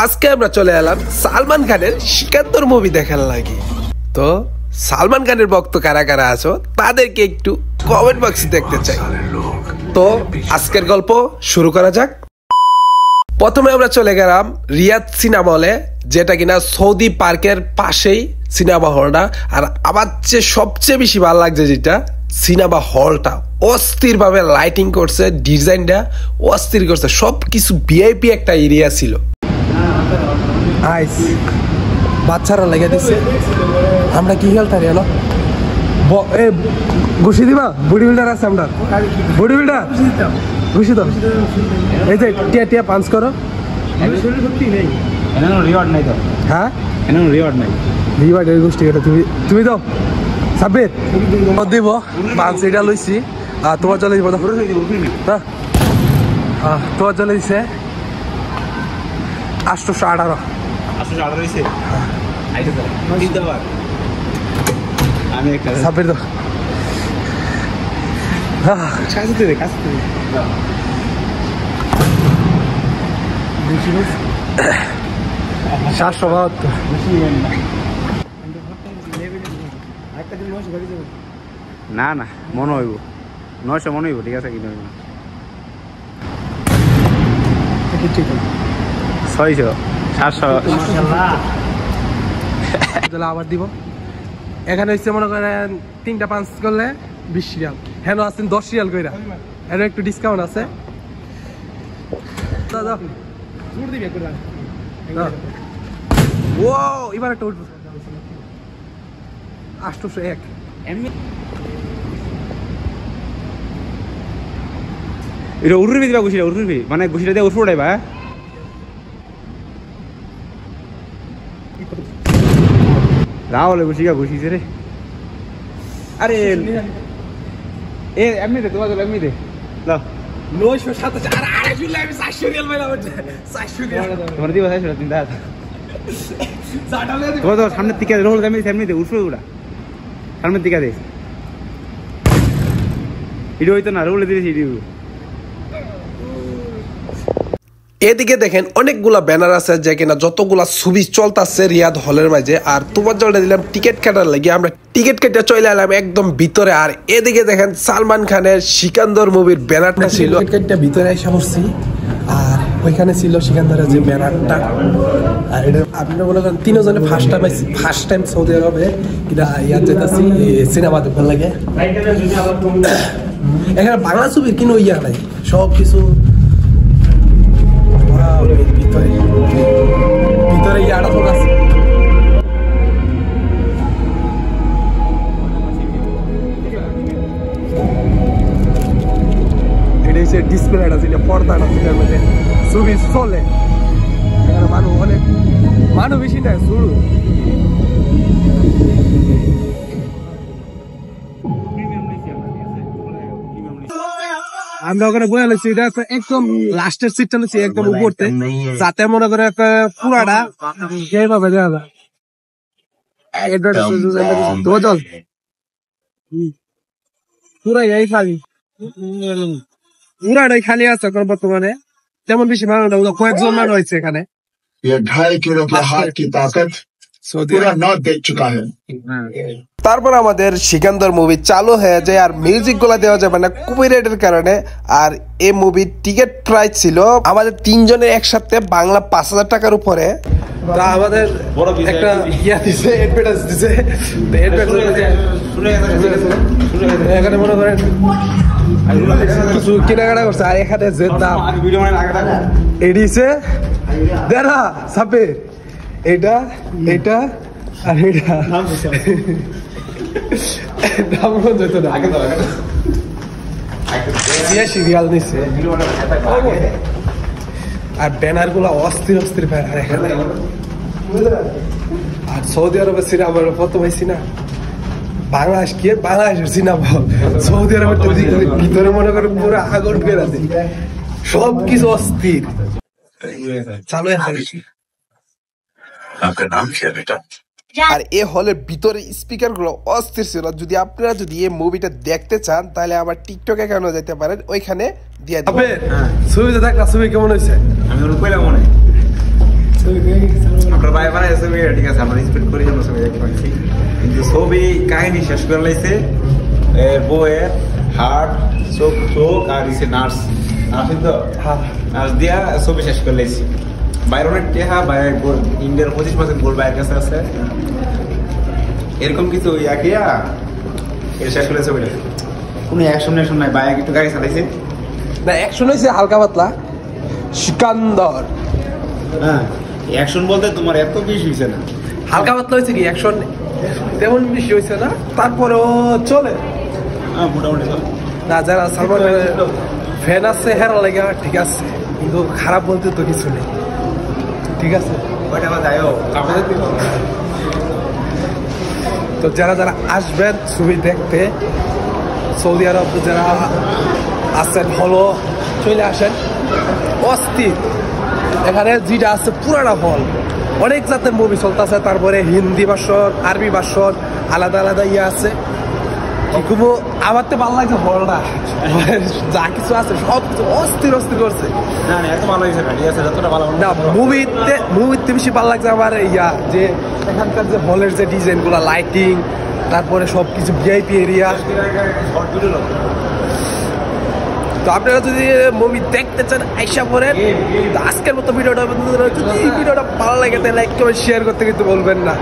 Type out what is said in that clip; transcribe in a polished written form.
আজকে আমরা চলে এলাম সালমান খানের সিকান্দর মুভি দেখার লাগে। তো সালমান খানের ভক্ত কারা কারা আছো তাদেরকে একটু কমেন্ট বক্সে দেখতে চাই। তো আজকের গল্প শুরু করা যাক। প্রথমে আমরা চলে গেলাম রিয়াদ সিনেমা হলে, যেটা কিনা সৌদি পার্কের পাশেই সিনেমা হলটা। আর আমার যে সবচেয়ে বেশি ভালো লাগছে যেটা, সিনেমা হলটা অস্থির ভাবে লাইটিং করছে, ডিজাইনটা অস্থির করছে, সবকিছু ভিআইপি একটা এরিয়া ছিল। আইস বাচ্চারা লেগে দিচ্ছে, আমরা কি খেলতাম এলো ঘুষি দিবা। বডি বিল্ডার আছে, আমরা বডি বিল্ডার ঘুষি দাও। এই যে টিয়া টিয়া পাঞ্চ করো। রিওয়ার্ড নাই তো। হ্যাঁ রিওয়ার্ড নাই, রিওয়ার্ড এর গোষ্ঠী এটা তুমি দাও। সাব্বির দিব পাঞ্চ এটা লইছি। আর তোমার চলে দিব, তোমার চলে দিছে 818। আমি একটা সাব্বির দাও। 772। না না মনে হইব 900 মনে হইব, ঠিক আছে কিন্তু 600 700 আবার দিব। এখানে হচ্ছে মনে করেন 3টা পাঞ্চ করলে 20 রিয়াল, হ্যাঁ আছেন 10 রিয়াল কইরা, এর একটু ডিসকাউন্ট আছে। ও এবার একটা উঠবো 801। এটা উড়ুরবি দিবা, ঘুষিটা উড়ুরবি, মানে ঘুষিটা দিয়ে উঠবো উঠাইবা। রাহুল ঘুষিকা ঘুষিছে রে। আরে এ এমনিতে তোমার এমনিতে লাও 927। আর 250 আমি 400 রিয়াল মাইরা বলছে। 400 রিয়াল তোমার দিবা 400 তিন দাঁত। তো সামনের দিকে রোল আমি এমনিতে উঠবো ওটা সামনের দিকে দে। ভিডিও হইতো না, রোলে দিয়েছি ভিডিও। এদিকে দেখেন অনেকগুলা ব্যানার আছে যে কিনা যতগুলা ছবি চলতেছে রিয়াদ হলের মাঝে। আর তোমার জলটা দিলাম টিকিট কাটার লাগে, আমরা টিকিট কেটে চলে এলাম একদম ভিতরে। আর এদিকে দেখেন সালমান খানের সিকান্দর মুভির ব্যানারটা ছিল, টিকিটটা ভিতরে এসে পড়ছি। আর ওইখানে ছিল সিকান্দরের যে ব্যানারটা। আর এটা আপনারা বলে করেন 3 জনে ফার্স্ট টাইম সৌদি আরবে কিনা ইয়াদ যেতেছি সিনেমা দেখতে লাগে। এখানে বাংলা ছবির কিনো ইয়া নাই, সব কিছু ভিতরে ইয়াটা তো আছে। এটা হচ্ছে ডিসপ্লেটা, যেটা পর্দাটা, যেটার মধ্যে ছবি চলে। এখানে মানুষ বেশি না, শুরু আমরা ওখানে বয়ে লাগছি। এটা একদম লাস্টের সিটটা নিচ্ছি একদম উপরতে, যাতে মনে করে পুরাটা যেভাবে দেওয়া যায়। পুরাই খালি, পুরাটাই খালি আছে এখন বর্তমানে, তেমন বেশি মানুষ না, কয়েকজন মানুষ হয়েছে এখানে। 2.5 किलो के हाथ की ताकत पूरा नॉर्थ देख चुका है। তারপর আমাদের সিকান্দর মুভি চালু হয়ে যায়। আর মিউজিক গুলা দেওয়া যাবে না কপিরাইটের কারণে। আর এই মুভির টিকিট প্রাইস ছিল আমাদের 3 জনের একসাথে বাংলা 5000 টাকার উপরে। তা আমাদের একটা ইয়া দিছে, অ্যাডভার্টাইজ দিছে। এখানে মনে করেন কিছু কেনাকাটা করছে। আর এখানে যে দাম এডিছে দেখা সাপে, এটা এটা আর এটা দাম যেত না। সিরিয়াল নিচ্ছে। আর ব্যানার গুলা অস্থির অস্থির ব্যানার এখানে। আর সৌদি আরবের সিনেমা প্রথম হয়েছি না, বাংলাদেশ কি বাংলাদেশের সিনেমা, সৌদি আরবের ভিতরে মনে করেন পুরো আগুন ফেরা দেয়, সবকিছু অস্থির চালু। आपका नाम क्या बेटा? আর এই হলের ভিতরে স্পিকার গুলো অস্থির ছিল। যদি আপনারা যদি এই মুভিটা দেখতে চান তাহলে আমার টিকটক অ্যাকাউন্টে যেতে পারেন, ওইখানে দিয়ে দিবেন। ছবিটা দেখ না, ছবি কেমন হয়েছে? আমি ওর কইলাম মনে ছবি ঠিক আছে, আমরা রেসপেক্ট করি, আমরা ছবি দেখতে পাচ্ছি, কিন্তু ছবি কাহিনী শেষ করে লাইছে বউয়ের হার্ট চোখ চোখ আর ইসে নার্স তো নার্স দিয়া ছবি শেষ করে লাইছি। বাইরে অনেক টেহা বাইরে ইন্ডিয়ার 25% গোল বাইরের কাছে আছে, এরকম কিছু ইয়াকিয়া এটা শেষ করে ছবিটা। কোনো অ্যাকশন নাই, বাইরে একটু গাড়ি চালাইছে না, অ্যাকশন হয়েছে হালকা পাতলা। সিকান্দর হ্যাঁ, অ্যাকশন বলতে তোমার এত বেশি হয়েছে না, হালকা পাতলা হয়েছে কি, অ্যাকশন তেমন বেশি হয়েছে না, তারপরেও চলে। হ্যাঁ মোটামুটি চলে। না, যারা সালমান খানের ফ্যান আছে হেরা লেগে ঠিক আছে, কিন্তু খারাপ বলতে তো কিছু নেই, ঠিক আছে। তো যারা যারা আসবেন ছবি দেখতে, সৌদি আরব যারা আসছেন হলো চলে আসেন, অস্থির। এখানে যেটা আছে পুরাটা হল, অনেক জাতের মুভি চলতেছে, তারপরে হিন্দি ভাষণ, আরবি ভাষণ, আলাদা আলাদা ইয়ে আছে। কিন্তু আমার তো ভালো লাগছে হলটা, যা কিছু আছে সব কিছু অস্থির অস্থির করছে। না, মুভিতে বেশি ভালো লাগছে আমার ইয়া, যে এখানকার যে হলের যে ডিজাইন গুলা, লাইটিং, তারপরে সবকিছু ভিআইপি এরিয়া। তো আপনারা যদি মুভি দেখতে চান আইসা পড়েন। আজকের মতো ভিডিওটা, যদি ভিডিওটা ভালো লাগে তাহলে লাইক করে শেয়ার করতে কিন্তু বলবেন না।